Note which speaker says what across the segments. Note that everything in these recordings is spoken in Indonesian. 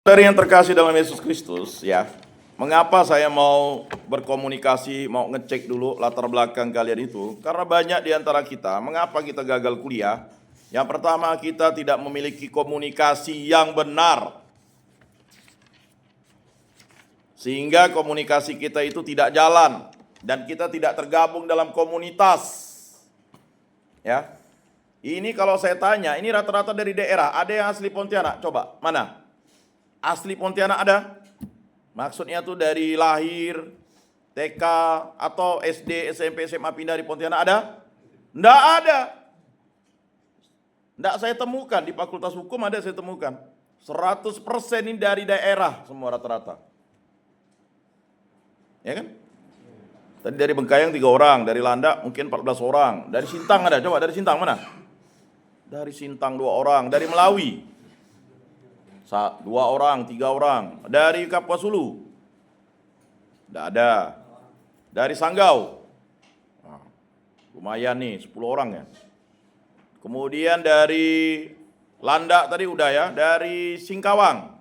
Speaker 1: Dari yang terkasih dalam Yesus Kristus, ya, mengapa saya mau berkomunikasi, mau ngecek dulu latar belakang kalian itu? Karena banyak di antara kita, mengapa kita gagal kuliah? Yang pertama, kita tidak memiliki komunikasi yang benar. Sehingga komunikasi kita itu tidak jalan dan kita tidak tergabung dalam komunitas. Ya. Ini kalau saya tanya, ini rata-rata dari daerah. Ada yang asli Pontianak? Coba, mana? Asli Pontianak ada? Maksudnya tuh dari lahir, TK, atau SD, SMP, SMA pindah di Pontianak ada? Nggak ada. Nggak saya temukan, di Fakultas Hukum ada saya temukan. 100% ini dari daerah semua rata-rata. Ya kan? Tadi dari Bengkayang 3 orang, dari Landak mungkin 14 orang. Dari Sintang ada, coba dari Sintang mana? Dari Sintang 2 orang, dari Melawi 2 orang, 3 orang. Dari Kapuas Hulu tidak ada. Dari Sanggau lumayan nih 10 orang ya. Kemudian dari Landak tadi udah ya. Dari Singkawang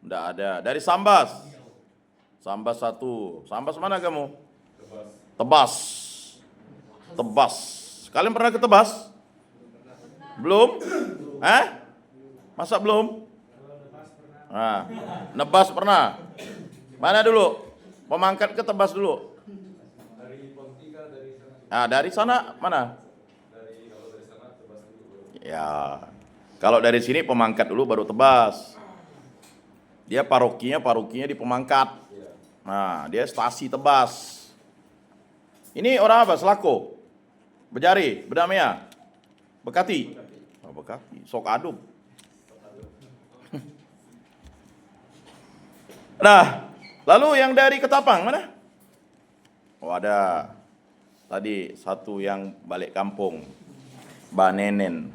Speaker 1: tidak ada. Dari Sambas 1. Sambas mana kamu? Tebas. Kalian pernah ke Tebas? Belum? Masa belum? Nebas pernah. Mana dulu? Pemangkat ke Tebas dulu. Dari sana mana? Ya. Kalau dari sini Pemangkat dulu baru Tebas. Dia parokinya di Pemangkat. Nah, dia stasi Tebas. Ini orang apa? Selako? Bejari? Bedamea? Bekati? Bekati. Sok adum. Nah, lalu yang dari Ketapang mana? Oh ada. Tadi satu yang balik kampung. Mbak Nenen.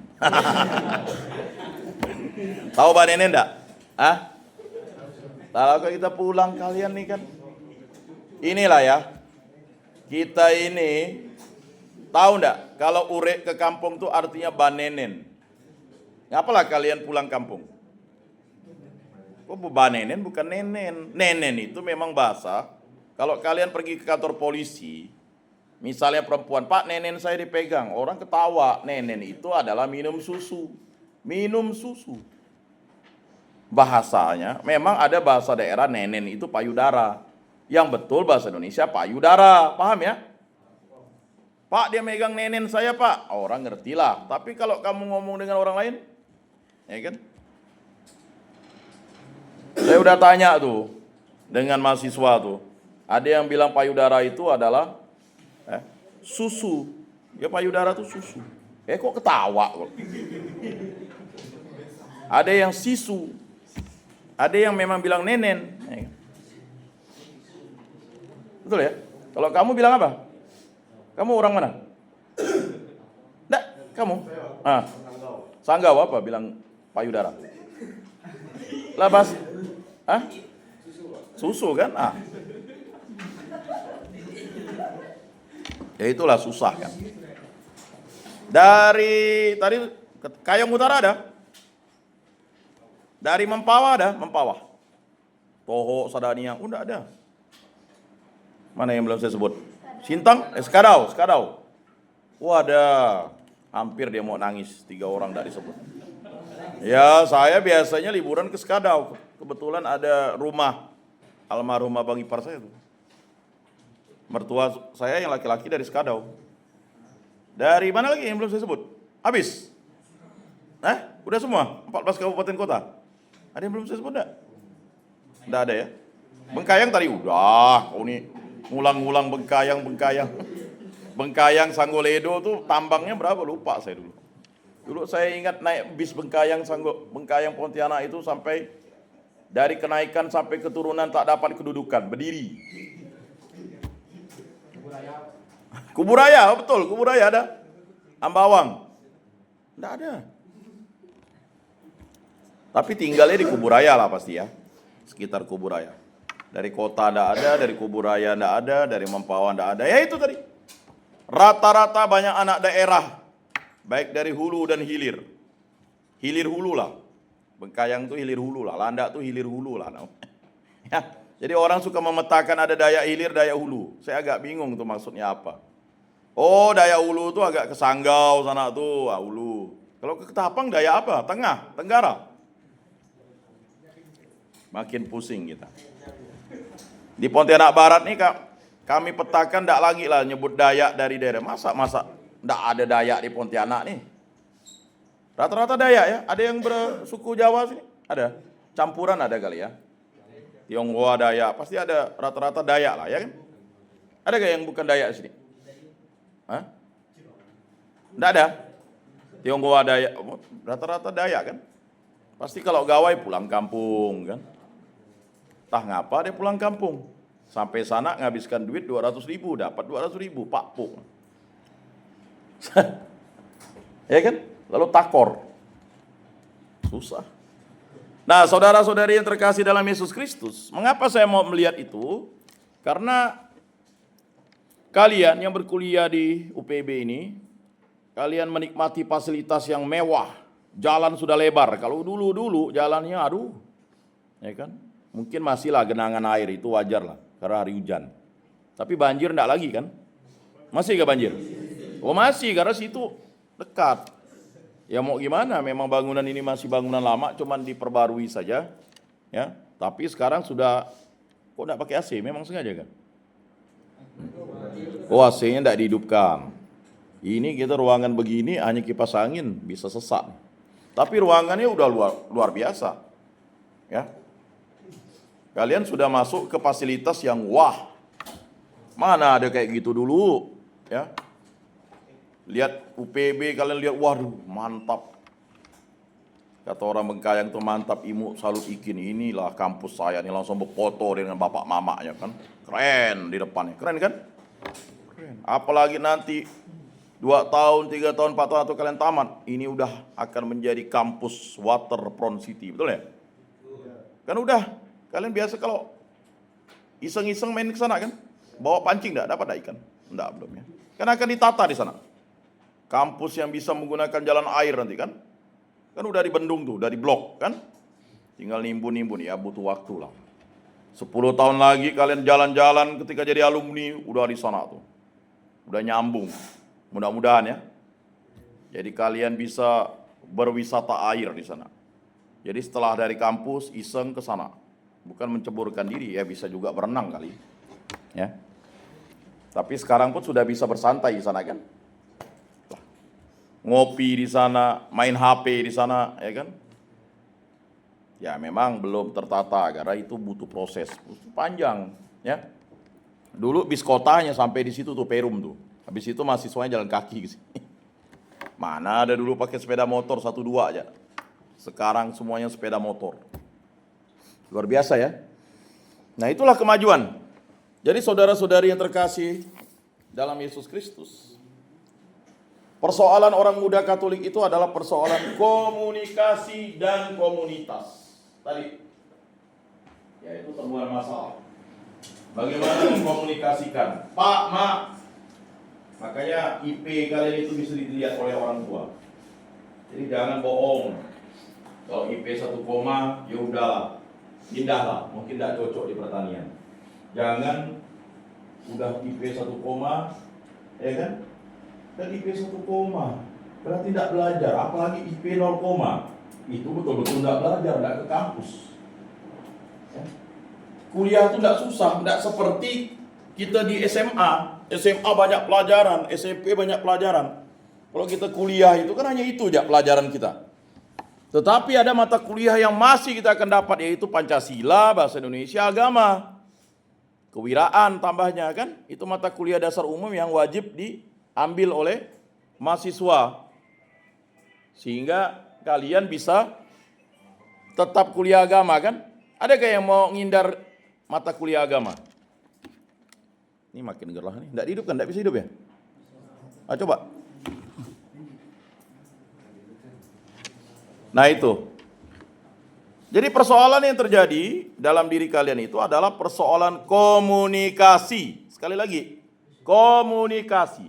Speaker 1: Tahu Mbak Nenen enggak? Kalau kita pulang kalian nih kan. Inilah ya. Kita ini tahu enggak kalau urek ke kampung tuh artinya Mbak Nenen. Ngapalah kalian pulang kampung? Nenen bukan nenen. Nenen itu memang bahasa. Kalau kalian pergi ke kantor polisi, misalnya perempuan, Pak nenen saya dipegang, orang ketawa. Nenen itu adalah minum susu. Bahasanya, memang ada bahasa daerah nenen itu payudara. Yang betul bahasa Indonesia payudara. Paham ya? Pak dia megang nenen saya pak. Orang ngertilah. Tapi kalau kamu ngomong dengan orang lain, ya kan? Saya udah tanya tuh dengan mahasiswa tuh. Ada yang bilang payudara itu adalah susu. Ya payudara itu susu. Kok ketawa kok. Ada yang sisu. Ada yang memang bilang nenen. Betul ya? Kalau kamu bilang apa? Kamu orang mana? Enggak, kamu? Sanggau apa bilang payudara? Labas. Susu kan? Ya itulah susah kan. Dari tadi Kayong Utara ada. Dari Mempawah ada, Mempawah. Toho, Sadania, udah ada. Mana yang belum saya sebut? Sintang, Skadau. Ada. Hampir dia mau nangis, 3 orang tak disebut. Ya, saya biasanya liburan ke Skadau. Kebetulan ada rumah almarhumah Bang Ipar saya tuh. Mertua saya yang laki-laki dari Skadau. Dari mana lagi yang belum saya sebut? Habis? Udah semua? 14 kabupaten kota? Ada yang belum saya sebut enggak? Enggak ada ya? Bengkayang tadi udah. Ini ngulang-ngulang Bengkayang. Bengkayang Sanggoledo tuh tambangnya berapa lupa saya dulu. Dulu saya ingat naik bis Bengkayang Pontianak itu sampai dari kenaikan sampai keturunan tak dapat kedudukan, berdiri. Kuburaya, betul, Kuburaya ada. Ambawang. Enggak ada. Tapi tinggalnya di Kuburaya lah pasti ya. Sekitar Kuburaya. Dari kota enggak ada, dari Kuburaya enggak ada, dari Mempawah enggak ada. Ya itu tadi. Rata-rata banyak anak daerah. Baik dari hulu dan hilir. Hilir hulu lah. Bengkayang tuh hilir hulu lah, Landak tuh hilir hulu lah. Ya, jadi orang suka memetakan ada Dayak hilir, Dayak hulu. Saya agak bingung tuh maksudnya apa. Oh, Dayak hulu tuh agak ke Sanggau sana tuh, hulu. Kalau ke Ketapang Dayak apa? Tengah, Tenggara. Makin pusing kita. Di Pontianak Barat nih kami petakan tidak lagi lah nyebut Dayak dari daerah. Masa tidak ada Dayak di Pontianak nih. Rata-rata Dayak ya. Ada yang bersuku Jawa sini? Ada. Campuran ada kali ya. Tionghoa Dayak. Pasti ada rata-rata Dayak lah ya kan? Ada gak yang bukan Dayak sini? Hah? Tidak ada. Tionghoa Dayak. Rata-rata Dayak kan? Pasti kalau gawai pulang kampung kan? Tah ngapa dia pulang kampung? Sampai sana ngabiskan duit 200.000, dapat 200.000, Pak Puk. Ya kan? Lalu takor. Susah. Nah, saudara-saudari yang terkasih dalam Yesus Kristus, mengapa saya mau melihat itu? Karena kalian yang berkuliah di UPB ini, kalian menikmati fasilitas yang mewah, jalan sudah lebar. Kalau dulu jalannya aduh, ya kan? Mungkin masih lah genangan air, itu wajar lah, karena hari hujan. Tapi banjir enggak lagi kan? Masih gak banjir? Oh masih, karena situ dekat. Ya mau gimana, memang bangunan ini masih bangunan lama, cuman diperbarui saja. Ya, tapi sekarang sudah, kok enggak pakai AC? Memang sengaja kan? Oh AC-nya enggak dihidupkan. Ini kita ruangan begini, hanya kipas angin, bisa sesak. Tapi ruangannya udah luar biasa. Ya. Kalian sudah masuk ke fasilitas yang wah. Mana ada kayak gitu dulu, ya. Lihat UPB, kalian lihat, waduh, mantap. Kata orang Bengkayang tuh mantap, imu salut ikin, inilah kampus saya nih, langsung berfoto dengan bapak mamanya kan. Keren di depannya, keren kan? Keren. Apalagi nanti 2 tahun, 3 tahun, 4 tahun atau kalian tamat, ini udah akan menjadi kampus waterfront city, betul ya? Kan udah, kalian biasa kalau iseng-iseng main ke sana kan, bawa pancing enggak, dapat ikan? Enggak, belum ya. Kan akan ditata di sana. Kampus yang bisa menggunakan jalan air nanti kan? Kan udah dibendung tuh, udah diblok kan? Tinggal nimbun-nimbun, ya butuh waktu lah. 10 tahun lagi kalian jalan-jalan ketika jadi alumni, udah di sana tuh. Udah nyambung. Mudah-mudahan ya. Jadi kalian bisa berwisata air di sana. Jadi setelah dari kampus iseng ke sana. Bukan menceburkan diri ya, bisa juga berenang kali. Ya. Tapi sekarang pun sudah bisa bersantai di sana kan? Ngopi di sana, main HP di sana, ya kan? Ya memang belum tertata karena itu butuh proses panjang, ya. Dulu bis kota hanya sampai di situ tuh Perum tuh. Habis itu mahasiswanya jalan kaki ke sini. Mana ada dulu pakai sepeda motor 1-2 aja. Sekarang semuanya sepeda motor. Luar biasa ya. Nah, itulah kemajuan. Jadi saudara-saudari yang terkasih dalam Yesus Kristus, persoalan orang muda Katolik itu adalah persoalan komunikasi dan komunitas. Tadi, yaitu temuan masalah. Bagaimana mengkomunikasikan? Pak, Mak. Makanya IP kalian itu bisa dilihat oleh orang tua. Jadi jangan bohong. Kalau IP 1 koma, ya udahlah, pindahlah. Mungkin tidak cocok di pertanian. Jangan udah IP 1 koma, ya kan? Dan IP 1 koma, berarti tidak belajar. Apalagi IP 0 koma, itu betul-betul tidak belajar, tidak ke kampus. Ya. Kuliah itu tidak susah, tidak seperti kita di SMA. SMA banyak pelajaran, SMP banyak pelajaran. Kalau kita kuliah itu kan hanya itu aja pelajaran kita. Tetapi ada mata kuliah yang masih kita akan dapat, yaitu Pancasila, Bahasa Indonesia, Agama. Kewiraan tambahnya kan, itu mata kuliah dasar umum yang wajib diambil oleh mahasiswa. Sehingga kalian bisa tetap kuliah agama kan? Adakah yang mau ngindar mata kuliah agama? Ini makin gerah nih. Tidak hidup kan? Tidak bisa hidup ya? Ah, coba. Nah itu. Jadi persoalan yang terjadi dalam diri kalian itu adalah persoalan komunikasi. Sekali lagi, komunikasi.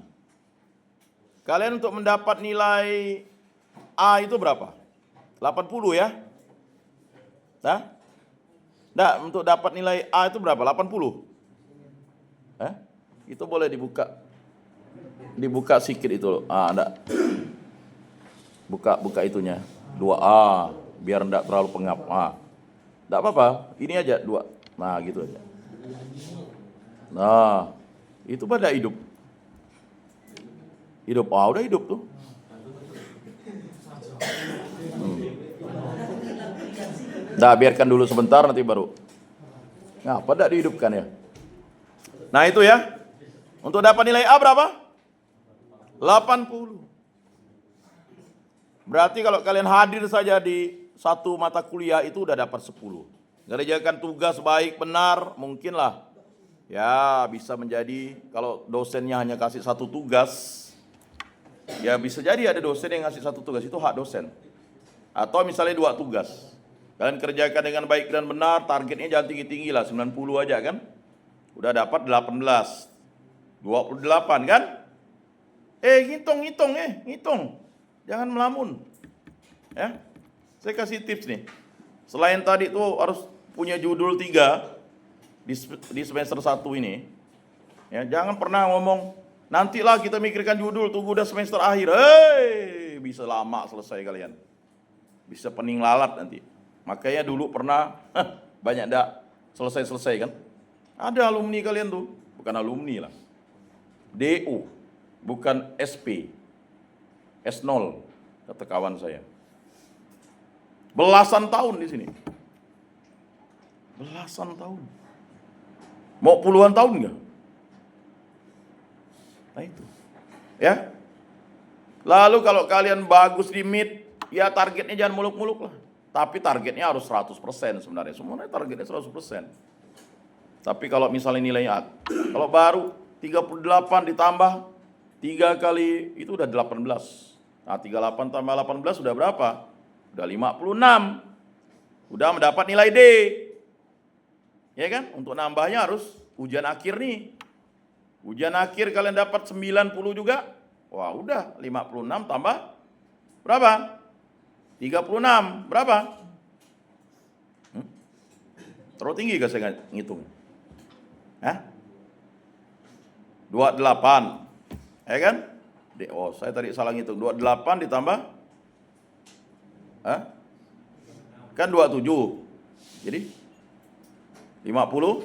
Speaker 1: Kalian untuk mendapat nilai A itu berapa? 80 ya? Nah, nah, untuk dapat nilai A itu berapa? 80? Itu boleh dibuka sedikit itu loh. Enggak. Buka itunya. 2A, biar enggak terlalu pengap. Enggak apa-apa, ini aja 2. Nah, gitu aja. Nah, itu pada hidup. Udah hidup tuh. Nah, biarkan dulu sebentar nanti baru. Ngapa enggak dihidupkan ya? Nah, itu ya. Untuk dapat nilai A berapa? 80. Berarti kalau kalian hadir saja di satu mata kuliah itu udah dapat 10. Ngerjakan tugas baik benar, mungkinlah. Ya, bisa menjadi kalau dosennya hanya kasih satu tugas, ya bisa jadi ada dosen yang ngasih satu tugas, itu hak dosen. Atau misalnya 2 tugas. Kalian kerjakan dengan baik dan benar, targetnya jangan tinggi-tinggi lah, 90 aja kan. Udah dapat 18. 28 kan? Ngitung. Jangan melamun. Ya. Saya kasih tips nih. Selain tadi tuh harus punya judul 3 di semester 1 ini. Ya, jangan pernah ngomong nantilah kita mikirkan judul, tunggu udah semester akhir. Bisa lama selesai kalian. Bisa pening lalat nanti. Makanya dulu pernah banyak enggak selesai kan? Ada alumni kalian tuh, bukan alumni lah. DO, bukan SP. S0 kata kawan saya. Belasan tahun di sini. Belasan tahun. Mau puluhan tahun enggak? Nah itu. Ya. Lalu kalau kalian bagus di mid, ya targetnya jangan muluk-muluk lah. Tapi targetnya harus 100% sebenarnya. Semuanya targetnya 100%. Tapi kalau misalnya nilainya, kalau baru 38 ditambah 3 kali, itu udah 18. Nah 38 tambah 18 sudah berapa? Udah 56. Udah mendapat nilai D. Ya kan? Untuk nambahnya harus ujian akhir nih. Ujian akhir kalian dapat 90 juga. Wah udah 56 tambah berapa? 36. Berapa? Terlalu tinggi gak saya ngitung? 28. Ya kan? Saya tadi salah ngitung. 28 ditambah kan 27. Jadi 55.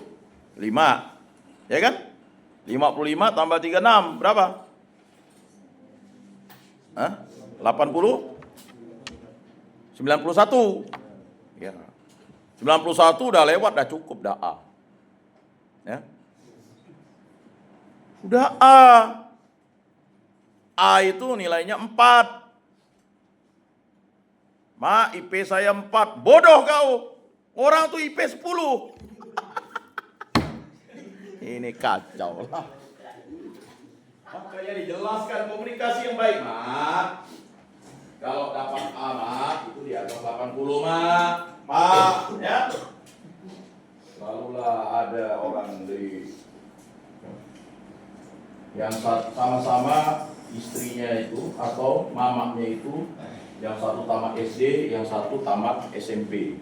Speaker 1: Ya kan? 55 tambah 36 berapa? 80? 91. Ya. 91 udah lewat, udah cukup, dah A. Ya. Udah A. A itu nilainya 4. IP saya 4. Bodoh kau. Orang tuh IP 10. Ini kacau lah. Makanya dijelaskan komunikasi yang baik, Mak. Kalau dapat A, Mak, itu di atas 80, Mak. Ya. Lalulah ada orang yang sama-sama istrinya itu atau mamanya itu, yang satu tamat SD, yang satu tamat SMP.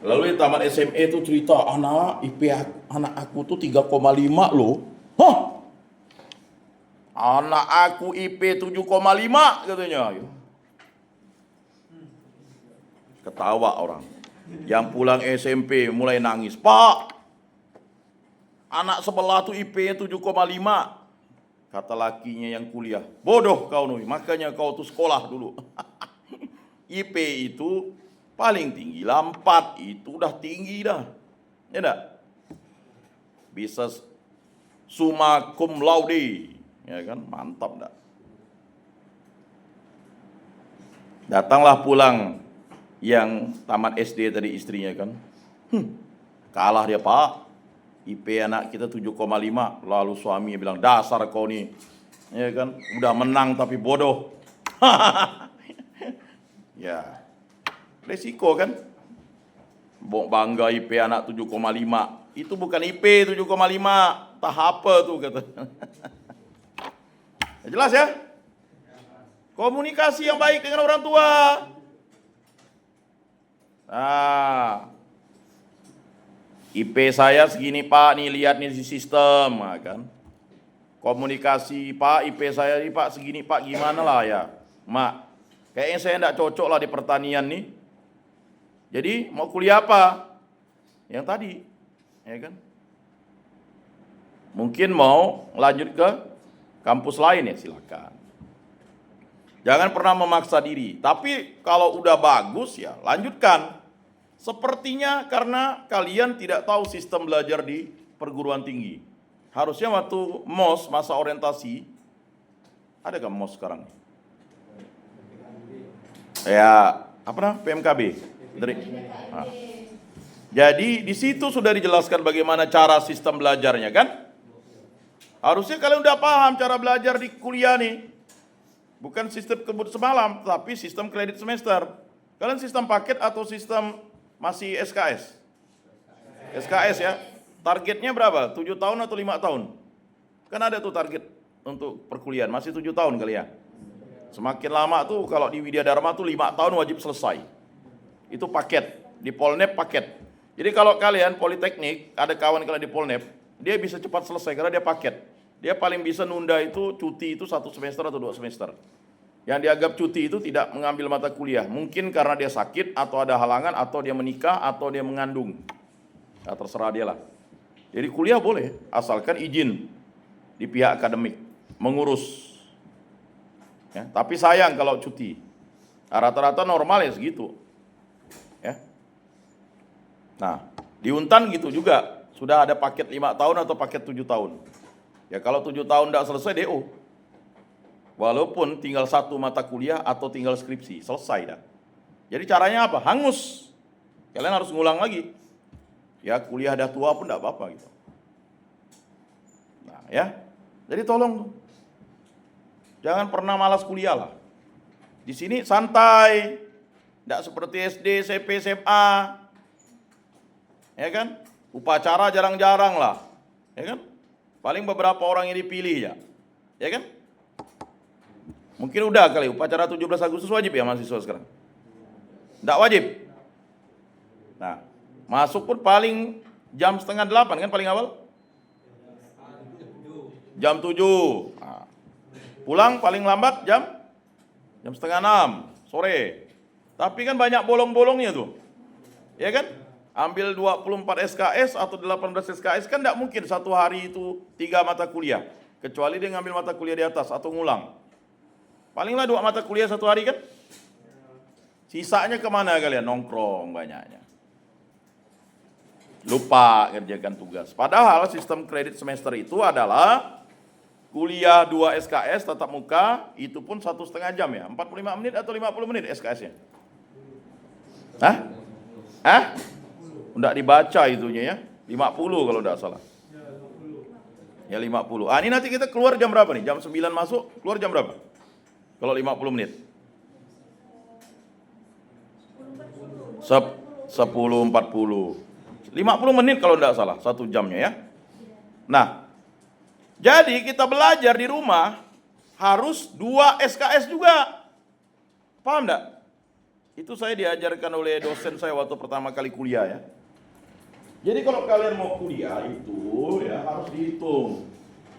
Speaker 1: Lalu yang tamat SMA itu cerita, anak aku tuh 3,5 loh. Hah? Anak aku IP 7,5 katanya. Ketawa orang. Yang pulang SMP mulai nangis. Pak, anak sebelah tuh IP-nya 7,5. Kata lakinya yang kuliah, bodoh kau Nui, makanya kau tuh sekolah dulu. IP itu paling tinggi lah 4, itu udah tinggi dah. Ya enggak? Bisa summa cum laude. Ya kan, mantap enggak? Datanglah pulang yang tamat SD tadi istrinya kan. Kalah dia, Pak. IP anak kita 7,5. Lalu suami bilang, dasar kau nih. Ya kan, udah menang tapi bodoh. Ya. Resiko kan? Bangga IP anak 7,5. Itu bukan IP 7,5. Tahap apa tuh kata. Jelas ya? Komunikasi yang baik dengan orang tua. Nah, IP saya segini Pak, nih lihat nih di sistem, nah, kan. Komunikasi Pak, IP saya ini Pak segini Pak, gimana lah ya, Mak. Kayaknya saya enggak cocok lah di pertanian nih. Jadi mau kuliah apa? Yang tadi, ya kan? Mungkin mau lanjut ke kampus lain ya silakan. Jangan pernah memaksa diri. Tapi kalau udah bagus ya lanjutkan. Sepertinya karena kalian tidak tahu sistem belajar di perguruan tinggi. Harusnya waktu MOS, masa orientasi, ada gak MOS sekarang? Ya, apa namanya? PMKB. Nah. Jadi di situ sudah dijelaskan bagaimana cara sistem belajarnya kan? Harusnya kalian udah paham cara belajar di kuliah nih. Bukan sistem kebut semalam, tapi sistem kredit semester. Kalian sistem paket atau sistem masih SKS? SKS ya. Targetnya berapa? 7 tahun atau 5 tahun? Kan ada tuh target untuk perkuliahan, masih 7 tahun kali ya. Semakin lama tuh kalau di Widya Dharma tuh 5 tahun wajib selesai. Itu paket, di Polnep paket. Jadi kalau kalian politeknik, ada kawan kalian di Polnep, dia bisa cepat selesai karena dia paket. Dia paling bisa nunda itu cuti itu 1 semester atau 2 semester. Yang dianggap cuti itu tidak mengambil mata kuliah. Mungkin karena dia sakit atau ada halangan atau dia menikah atau dia mengandung. Ya, terserah dia lah. Jadi kuliah boleh asalkan izin di pihak akademik mengurus. Ya, tapi sayang kalau cuti. Rata-rata normal ya segitu. Ya. Nah, di Untan gitu juga. Sudah ada paket 5 tahun atau paket 7 tahun. Ya kalau 7 tahun tidak selesai DO. Walaupun tinggal 1 mata kuliah atau tinggal skripsi, selesai dah. Jadi caranya apa? Hangus. Kalian harus ngulang lagi. Ya kuliah dah tua pun tidak apa-apa gitu. Nah ya, jadi tolong. Jangan pernah malas kuliah lah. Di sini santai. Tidak seperti SD, SMP, SMA. Ya kan? Upacara jarang-jarang lah. Ya kan? Paling beberapa orang yang dipilih ya. Ya kan? Mungkin udah kali upacara 17 Agustus wajib ya mahasiswa sekarang. Enggak wajib. Nah, masuk pun paling jam 7:30 kan paling awal? Jam 7. Nah, pulang paling lambat jam 5:30 sore. Tapi kan banyak bolong-bolongnya tuh. Ya kan? Ambil 24 SKS atau 18 SKS kan tidak mungkin satu hari itu 3 mata kuliah. Kecuali dia ngambil mata kuliah di atas atau ngulang. Palinglah 2 mata kuliah satu hari kan. Sisanya kemana kalian? Nongkrong banyaknya. Lupa kerjakan tugas. Padahal sistem kredit semester itu adalah kuliah 2 SKS tatap muka, itu pun 1,5 jam ya. 45 menit atau 50 menit SKS-nya? Hah? Enggak dibaca itunya ya. 50 kalau enggak salah. Ya 50. Ah ini nanti kita keluar jam berapa nih? Jam 9 masuk, keluar jam berapa? Kalau 50 menit. 10.40. 50 menit kalau enggak salah, 1 jamnya ya. Nah, jadi kita belajar di rumah harus 2 SKS juga. Paham enggak? Itu saya diajarkan oleh dosen saya waktu pertama kali kuliah ya. Jadi kalau kalian mau kuliah itu ya harus dihitung.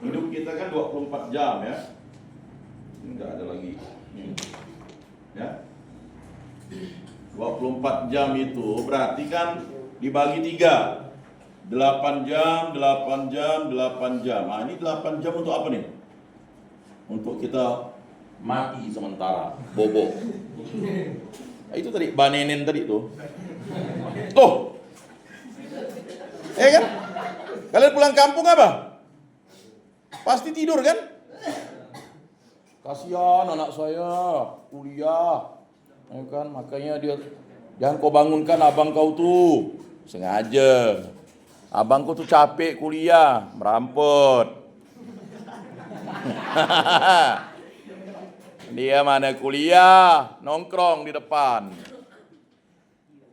Speaker 1: Hidup kita kan 24 jam ya. Enggak ada lagi. Ya. 24 jam itu berarti kan dibagi 3. 8 jam, 8 jam, 8 jam. Nah, ini 8 jam untuk apa nih? Untuk kita mati sementara, bobo. Nah, itu tadi banenin tadi tuh. Tuh. Kan? Kalian pulang kampung apa? Pasti tidur kan? Kasihan anak saya kuliah. Ya kan? Makanya dia jangan kau bangunkan abang kau tuh. Sengaja. Abangku tuh capek kuliah, merampot. Dia mana kuliah, nongkrong di depan.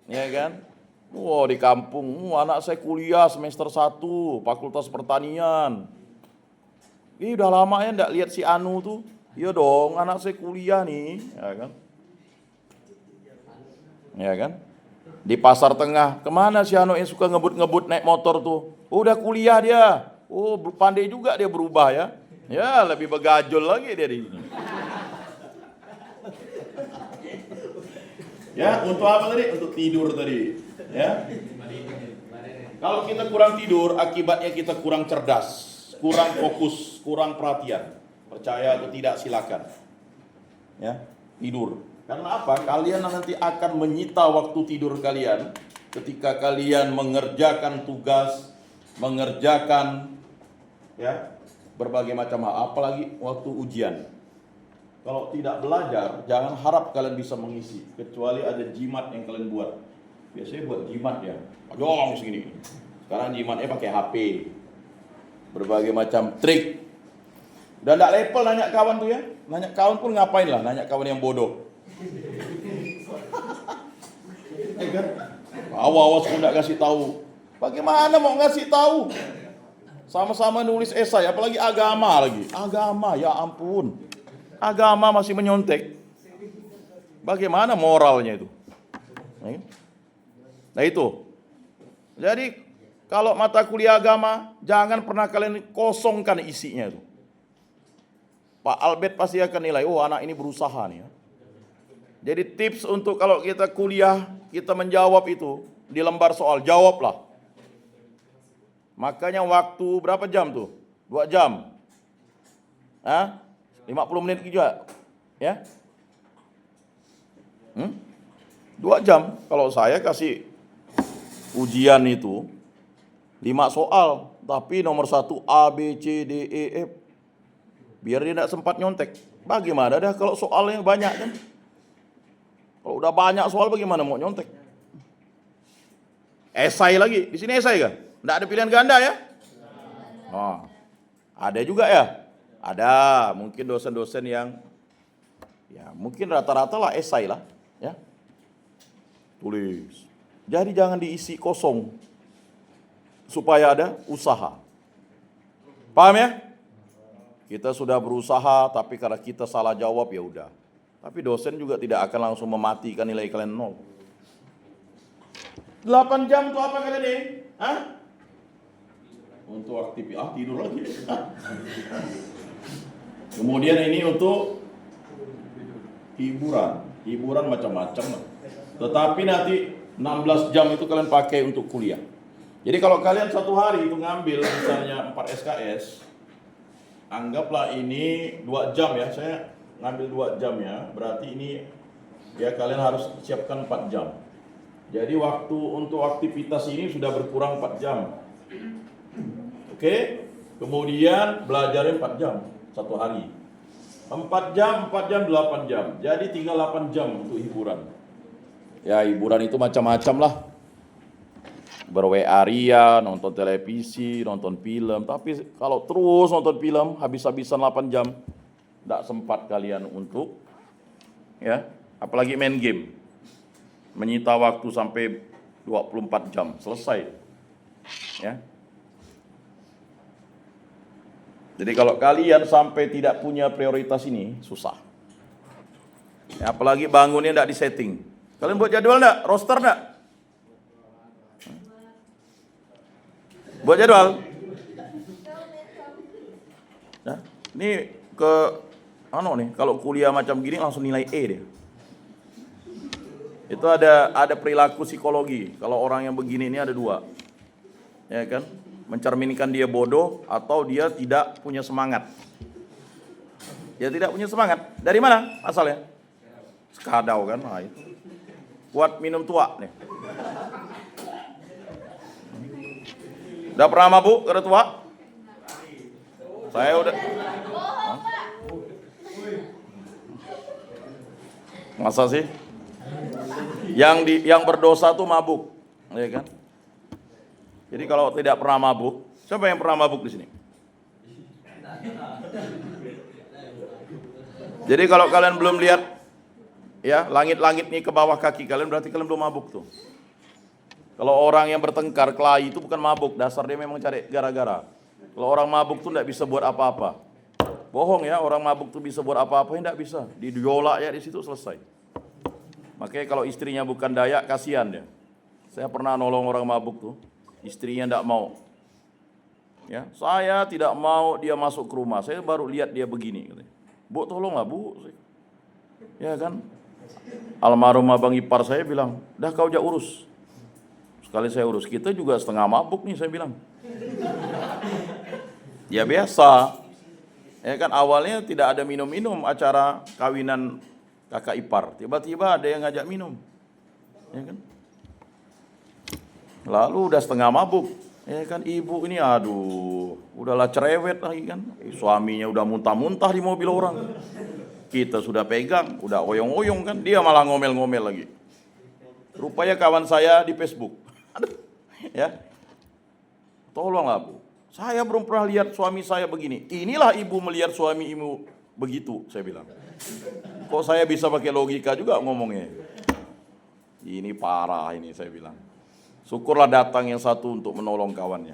Speaker 1: Ya kan? Wah, di kampung, anak saya kuliah semester 1, Fakultas Pertanian. Ih, udah lama ya enggak lihat si Anu tuh. Iya dong, anak saya kuliah nih, ya kan? Ya kan? Di pasar tengah, kemana si Ano yang suka ngebut-ngebut naik motor tuh? Oh, udah kuliah dia. Oh, pandai juga dia berubah ya. Ya, lebih begajul lagi dia di sini. Ya, untuk apa tadi? Untuk tidur tadi. Ya. Kalau kita kurang tidur, akibatnya kita kurang cerdas, kurang fokus, kurang perhatian. Percaya atau tidak silakan. Ya, tidur. Karena apa? Kalian nanti akan menyita waktu tidur kalian ketika kalian mengerjakan tugas, mengerjakan ya berbagai macam hal, apalagi waktu ujian. Kalau tidak belajar, jangan harap kalian bisa mengisi, kecuali ada jimat yang kalian buat. Biasanya buat jimat ya, jong segini. Sekarang jimatnya pakai HP, berbagai macam trik. Udah enggak level nanya kawan tuh ya, nanya kawan pun ngapain lah, nanya kawan yang bodoh. Kan? Awas aku nggak kasih tahu. Bagaimana mau ngasih tahu? Sama-sama nulis esai, apalagi agama lagi. Agama, ya ampun. Agama masih menyontek. Bagaimana moralnya itu? Nah itu. Jadi kalau mata kuliah agama, jangan pernah kalian kosongkan isinya itu. Pak Albert pasti akan nilai, oh anak ini berusaha nih ya. Jadi tips untuk kalau kita kuliah, kita menjawab itu di lembar soal, jawablah. Makanya waktu berapa jam tuh? 2 jam. 50 menit juga. Ya. 2 jam. Kalau saya kasih ujian itu 5 soal, tapi nomor 1 A, B, C, D, E, F. Biar dia tidak sempat nyontek. Bagaimana dah kalau soalnya banyak kan? Kalau udah banyak soal bagaimana mau nyontek? Esai lagi. Di sini esai kah? Enggak ada pilihan ganda ya? Oh, ada juga ya? Ada. Mungkin dosen-dosen yang ya mungkin rata-rata lah esai lah, ya. Tulis. Jadi jangan diisi kosong. Supaya ada usaha. Paham ya? Kita sudah berusaha tapi karena kita salah jawab ya udah. Tapi dosen juga tidak akan langsung mematikan nilai kalian 0. 8 jam itu apa kalian nih? Untuk aktivitas, tidur lagi. Kemudian ini untuk hiburan. Hiburan macam-macam. Tetapi nanti 16 jam itu kalian pakai untuk kuliah. Jadi kalau kalian satu hari itu ngambil misalnya 4 SKS, anggaplah ini 2 jam ya, saya ngambil 2 jam ya, berarti ini ya kalian harus siapkan 4 jam. Jadi waktu untuk aktivitas ini sudah berkurang 4 jam. Oke, kemudian belajarnya 4 jam satu hari. 4 jam, 8 jam. Jadi tinggal 8 jam untuk hiburan. Ya hiburan itu macam-macam lah. Ber-WA ria, nonton televisi, nonton film. Tapi kalau terus nonton film, habis-habisan 8 jam, tidak sempat kalian untuk, ya, apalagi main game. Menyita waktu sampai 24 jam, selesai. Ya. Jadi kalau kalian sampai tidak punya prioritas ini, susah. Ya, apalagi bangunnya tidak disetting. Kalian buat jadwal enggak? Roster enggak? Buat jadwal? Nah, ini ke nih, kalau kuliah macam gini langsung nilai E dia. Itu ada perilaku psikologi. Kalau orang yang begini ini ada 2. Ya kan? Mencerminkan dia bodoh atau dia tidak punya semangat. Dia tidak punya semangat. Dari mana asalnya? Sekadau kan? Nah, itu. Buat minum tua nih. Udah pernah mabuk karena tua? Saya udah. Masa sih? Yang berdosa tuh mabuk, ya kan? Jadi kalau tidak pernah mabuk, siapa yang pernah mabuk di sini? Jadi kalau kalian belum lihat, ya langit-langit nih ke bawah kaki kalian, berarti kalian belum mabuk tuh. Kalau orang yang bertengkar, kelahi itu bukan mabuk, dasar dia memang cari gara-gara. Kalau orang mabuk tuh tidak bisa buat apa-apa. Bohong ya, orang mabuk tuh bisa buat apa-apa, tidak bisa. Didiolak ya di situ selesai. Makanya kalau istrinya bukan Dayak, kasihan dia. Saya pernah nolong orang mabuk tuh, istrinya enggak mau. Ya, saya tidak mau dia masuk ke rumah. Saya baru lihat dia begini, katanya. Bu, tolonglah Bu. Ya kan? Almarhum abang ipar saya bilang, dah kau aja urus. Sekali saya urus, kita juga setengah mabuk nih, saya bilang. Ya biasa. Ya kan, awalnya tidak ada minum-minum acara kawinan kakak ipar. Tiba-tiba ada yang ngajak minum. Ya kan? Lalu udah setengah mabuk. Ya kan, ibu ini aduh, udahlah cerewet lagi kan. Suaminya udah muntah-muntah di mobil orang. Kita sudah pegang, udah oyong-oyong kan, dia malah ngomel-ngomel lagi. Rupanya kawan saya di Facebook. Aduh, ya. Tolonglah Bu, saya belum pernah lihat suami saya begini. Inilah ibu melihat suami ibu begitu, saya bilang. Kok saya bisa pakai logika juga ngomongnya. Ini parah ini, saya bilang. Syukurlah datang yang satu untuk menolong kawannya.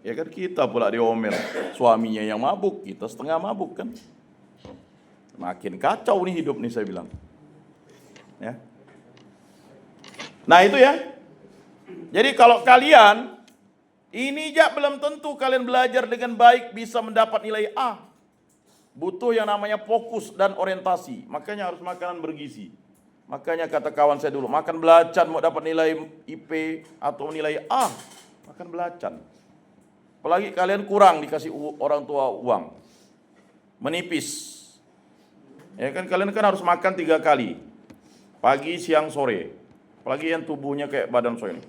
Speaker 1: Ya kan, kita pula diomel. Suaminya yang mabuk, kita setengah mabuk kan. Makin kacau nih hidup nih, saya bilang. Ya. Nah itu ya. Jadi kalau kalian, ini aja belum tentu kalian belajar dengan baik bisa mendapat nilai A. Butuh yang namanya fokus dan orientasi. Makanya harus makanan bergizi. Makanya kata kawan saya dulu, makan belacan mau dapat nilai IP atau nilai A, makan belacan. Apalagi kalian kurang dikasih orang tua uang, menipis. Ya kan, kalian kan harus makan 3 kali, pagi, siang, sore. Apalagi yang tubuhnya kayak badan saya.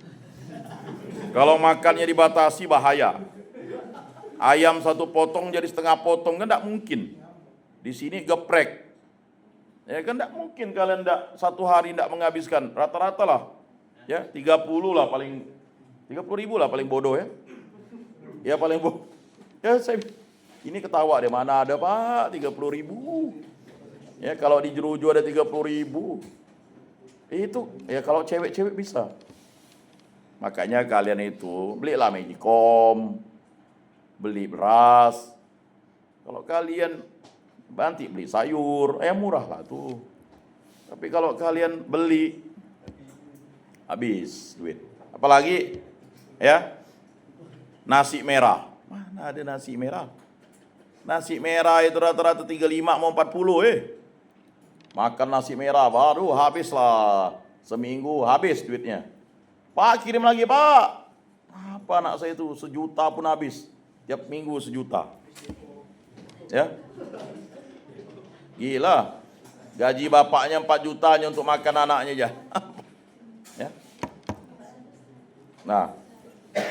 Speaker 1: Kalau makannya dibatasi bahaya. Ayam 1 potong jadi setengah potong kan tidak mungkin. Di sini geprek. Ya kan tidak mungkin kalian tidak 1 hari tidak menghabiskan, rata-rata lah. Ya, 30 lah paling, 30.000 lah paling bodoh ya. Ya paling bodoh. Ya saya, ini ketawa deh, mana ada Pak 30.000. Ya kalau di Jeruju ada 30.000. Itu, ya kalau cewek-cewek bisa. Makanya kalian itu, belilah Magicom, beli beras. Kalau kalian nanti beli sayur, murah lah tuh. Tapi kalau kalian beli, habis duit. Apalagi ya nasi merah. Mana ada nasi merah? Nasi merah itu rata-rata 35 mau 40 Makan nasi merah baru habis lah. Seminggu habis duitnya. Pak kirim lagi Pak. Apa anak saya itu 1 juta pun habis. Tiap minggu 1 juta. Ya. Gila. Gaji bapaknya 4 juta hanya untuk makan anaknya aja. Ya. Nah,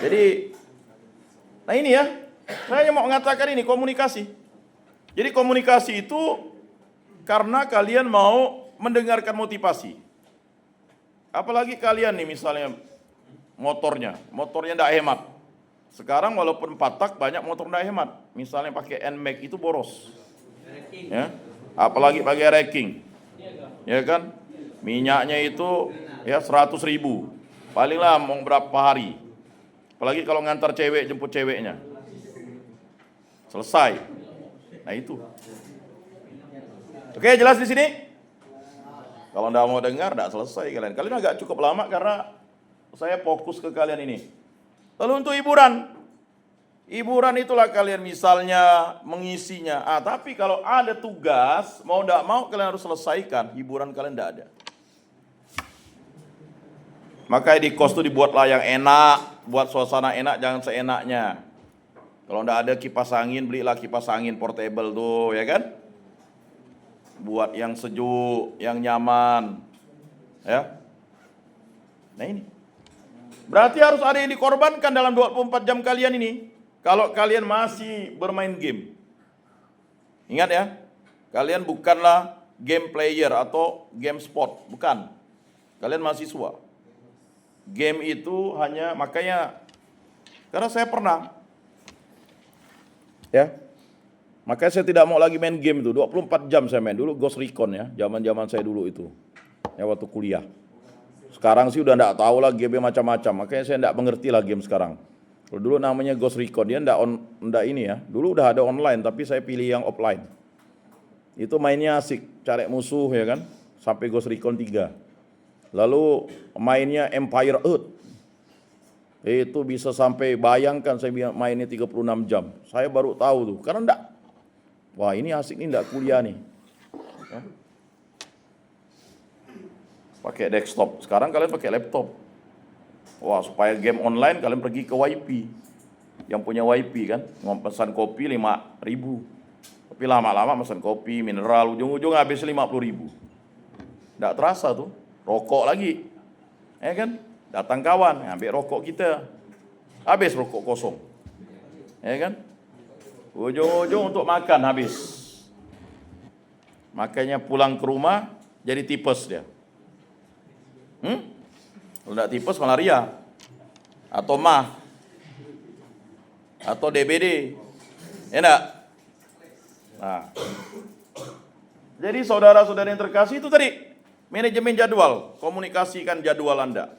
Speaker 1: jadi ini ya. Saya mau mengatakan ini komunikasi. Jadi komunikasi itu karena kalian mau mendengarkan motivasi. Apalagi kalian nih misalnya motornya tidak hemat. Sekarang walaupun 4 tak banyak motor tidak hemat. Misalnya pakai NMAX itu boros. Ya. Apalagi pakai racking, ya kan, minyaknya itu ya 100.000, paling lah mau berapa hari. Apalagi kalau ngantar cewek, jemput ceweknya, selesai. Nah itu. Oke, jelas di sini. Kalau nggak mau dengar, nggak selesai kalian. Kalian agak cukup lama karena saya fokus ke kalian ini. Lalu untuk hiburan. Hiburan itulah kalian misalnya mengisinya. Tapi kalau ada tugas, mau tidak mau kalian harus selesaikan. Hiburan kalian tidak ada. Makanya di kos itu dibuatlah yang enak. Buat suasana enak, jangan seenaknya. Kalau tidak ada kipas angin, belilah kipas angin portable tuh, ya kan? Buat yang sejuk, yang nyaman. Ya. Nah ini. Berarti harus ada yang dikorbankan dalam 24 jam kalian ini. Kalau kalian masih bermain game. Ingat ya, kalian bukanlah game player atau game sport, bukan. Kalian mahasiswa. Game itu hanya, makanya, karena saya pernah, ya, makanya saya tidak mau lagi main game itu, 24 jam saya main. Dulu Ghost Recon ya, zaman-zaman saya dulu itu, ya waktu kuliah. Sekarang sih udah enggak tahu lah game macam-macam, makanya saya enggak mengerti lah game sekarang. Kalau dulu namanya Ghost Recon, dia enggak ini ya. Dulu udah ada online, tapi saya pilih yang offline. Itu mainnya asik, cari musuh ya kan, sampai Ghost Recon 3. Lalu mainnya Empire Earth. Itu bisa sampai, bayangkan saya mainnya 36 jam. Saya baru tahu tuh, karena enggak. Wah ini asik nih, enggak kuliah nih. Ya. Pakai desktop, sekarang kalian pakai laptop. Wah supaya game online kalian pergi ke YP. Yang punya YP kan, mau pesan kopi 5.000. Tapi lama-lama pesan kopi, mineral, ujung-ujung habis 50.000. Enggak terasa tuh, rokok lagi. Ya kan? Datang kawan, ambil rokok kita. Habis rokok kosong. Ya kan? Ujung-ujung untuk makan habis. Makanya pulang ke rumah jadi tipes dia. Kalau enggak tipes malaria. Atau mah. Atau DBD. Ya enggak? Nah. Jadi saudara-saudara yang terkasih itu tadi, manajemen jadwal, komunikasikan jadwal Anda.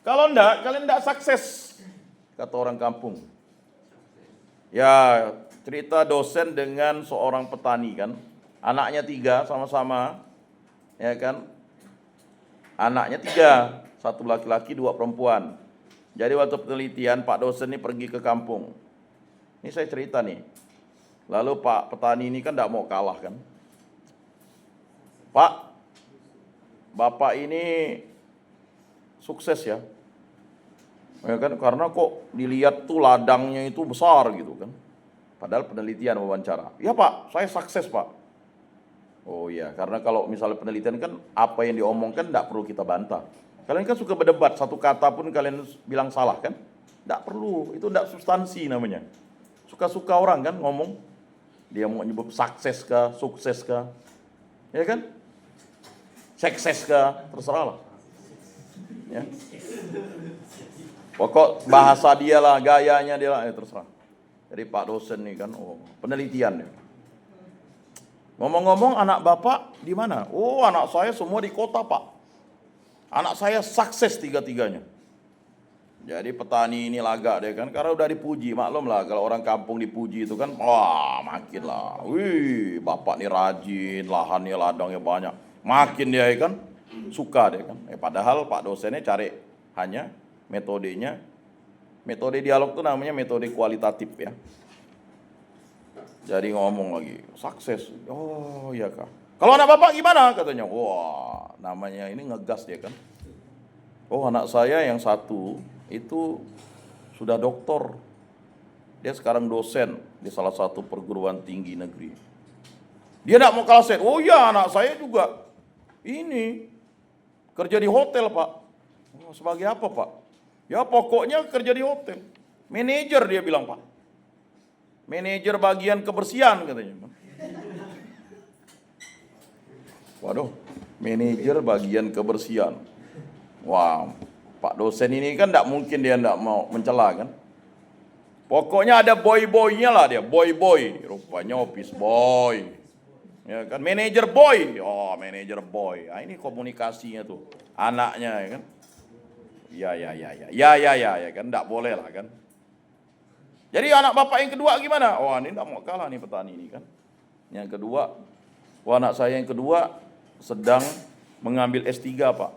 Speaker 1: Kalau enggak, kalian enggak sukses, kata orang kampung. Ya, cerita dosen dengan seorang petani kan, anaknya 3 sama-sama, ya kan? Anaknya 3, 1 laki-laki, 2 perempuan. Jadi waktu penelitian Pak dosen ini pergi ke kampung. Ini saya cerita nih. Lalu Pak petani ini kan enggak mau kalah kan. Pak, Bapak ini sukses ya. Ya kan, karena kok dilihat tuh ladangnya itu besar gitu kan. Padahal penelitian wawancara. Ya Pak, saya sukses Pak. Oh iya, karena kalau misalnya penelitian kan apa yang diomongkan tidak perlu kita bantah. Kalian kan suka berdebat, satu kata pun kalian bilang salah kan? Tidak perlu, itu tidak substansi namanya. Suka-suka orang kan ngomong. Dia mau nyebut sukses kah, ya kan? Sukses kah, terserah lah. Ya. Pokok bahasa dia lah, gayanya dia lah, terserah. Jadi Pak dosen nih kan, penelitian ya. Ngomong-ngomong anak Bapak di mana? Oh anak saya semua di kota Pak. Anak saya sukses 3-tiganya. Jadi petani ini lagak deh kan, karena udah dipuji, maklum lah kalau orang kampung dipuji itu kan, wah makin lah. Wih Bapak nih rajin, lahannya ladangnya banyak. Makin dia kan, suka deh kan. Padahal Pak dosennya cari hanya metodenya, metode dialog itu namanya metode kualitatif ya. Jadi ngomong lagi, sukses. Oh iya kak. Kalau anak Bapak gimana katanya? Wah namanya ini ngegas dia kan. Oh anak saya yang satu itu sudah doktor. Dia sekarang dosen di salah satu perguruan tinggi negeri. Dia tidak mau kalah set. Oh iya anak saya juga ini kerja di hotel Pak. Oh, sebagai apa Pak? Ya pokoknya kerja di hotel. Manajer dia bilang Pak. Manajer bagian kebersihan katanya. Waduh, manajer bagian kebersihan. Wah, Pak dosen ini kan tidak mungkin dia tidak mau mencela kan. Pokoknya ada boy-boynya lah dia, boy-boy. Rupanya office boy. Ya kan, manajer boy. Oh, manajer boy. Nah, ini komunikasinya tuh. Anaknya ya kan. Ya kan, tidak boleh lah kan. Jadi anak Bapak yang kedua gimana? Wah ini tidak mau kalah nih petani ini kan. Yang kedua, wah anak saya yang kedua sedang mengambil S3 Pak.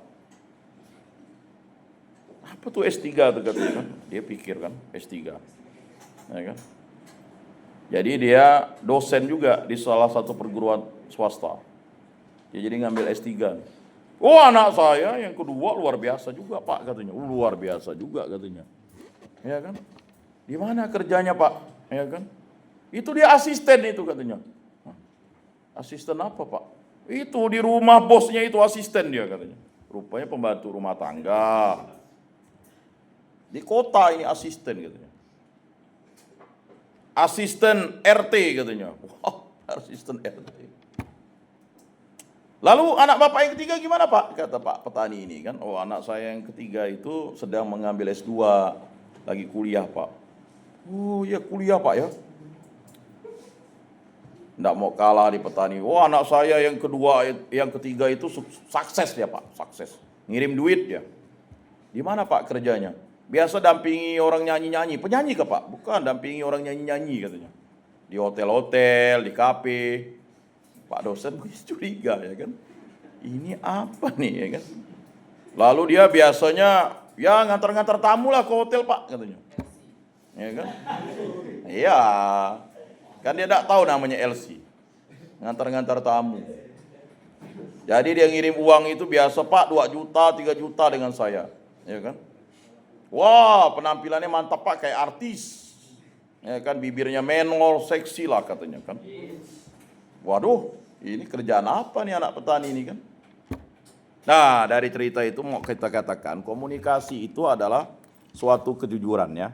Speaker 1: Apa tuh S3 tuh katanya kan? Dia pikir kan S3. Ya kan? Jadi dia dosen juga di salah satu perguruan swasta. Dia jadi ngambil S3. Oh anak saya yang kedua luar biasa juga Pak katanya. Luar biasa juga katanya. Ya kan? Di mana kerjanya Pak? Ya kan? Itu dia asisten itu katanya. Asisten apa Pak? Itu di rumah bosnya itu asisten dia katanya. Rupanya pembantu rumah tangga. Di kota ini asisten katanya. Asisten RT katanya. Wah, asisten RT. Lalu anak Bapak yang ketiga gimana Pak? Kata Pak petani ini kan. Oh anak saya yang ketiga itu sedang mengambil S2. Lagi kuliah Pak. Oh iya kuliah Pak ya. Nggak mau kalah di petani. Oh anak saya yang kedua, yang ketiga itu sukses ya Pak, sukses. Ngirim duit ya. Di mana Pak kerjanya? Biasa dampingi orang nyanyi-nyanyi. Penyanyi ke Pak? Bukan, dampingi orang nyanyi-nyanyi katanya. Di hotel-hotel, di kafe. Pak dosen curiga ya kan. Ini apa nih ya kan? Lalu dia biasanya ya ngantar-ngantar tamu lah ke hotel Pak katanya. Ya kan? Iya. Kan dia tidak tahu namanya LC. Ngantar-ngantar tamu. Jadi dia ngirim uang itu biasa Pak 2 juta, 3 juta dengan saya. Ya kan? Wah, penampilannya mantap Pak kayak artis. Ya kan, bibirnya menol, seksi lah katanya kan. Waduh, ini kerjaan apa nih anak petani ini kan? Nah, dari cerita itu mau kita katakan komunikasi itu adalah suatu kejujuran ya.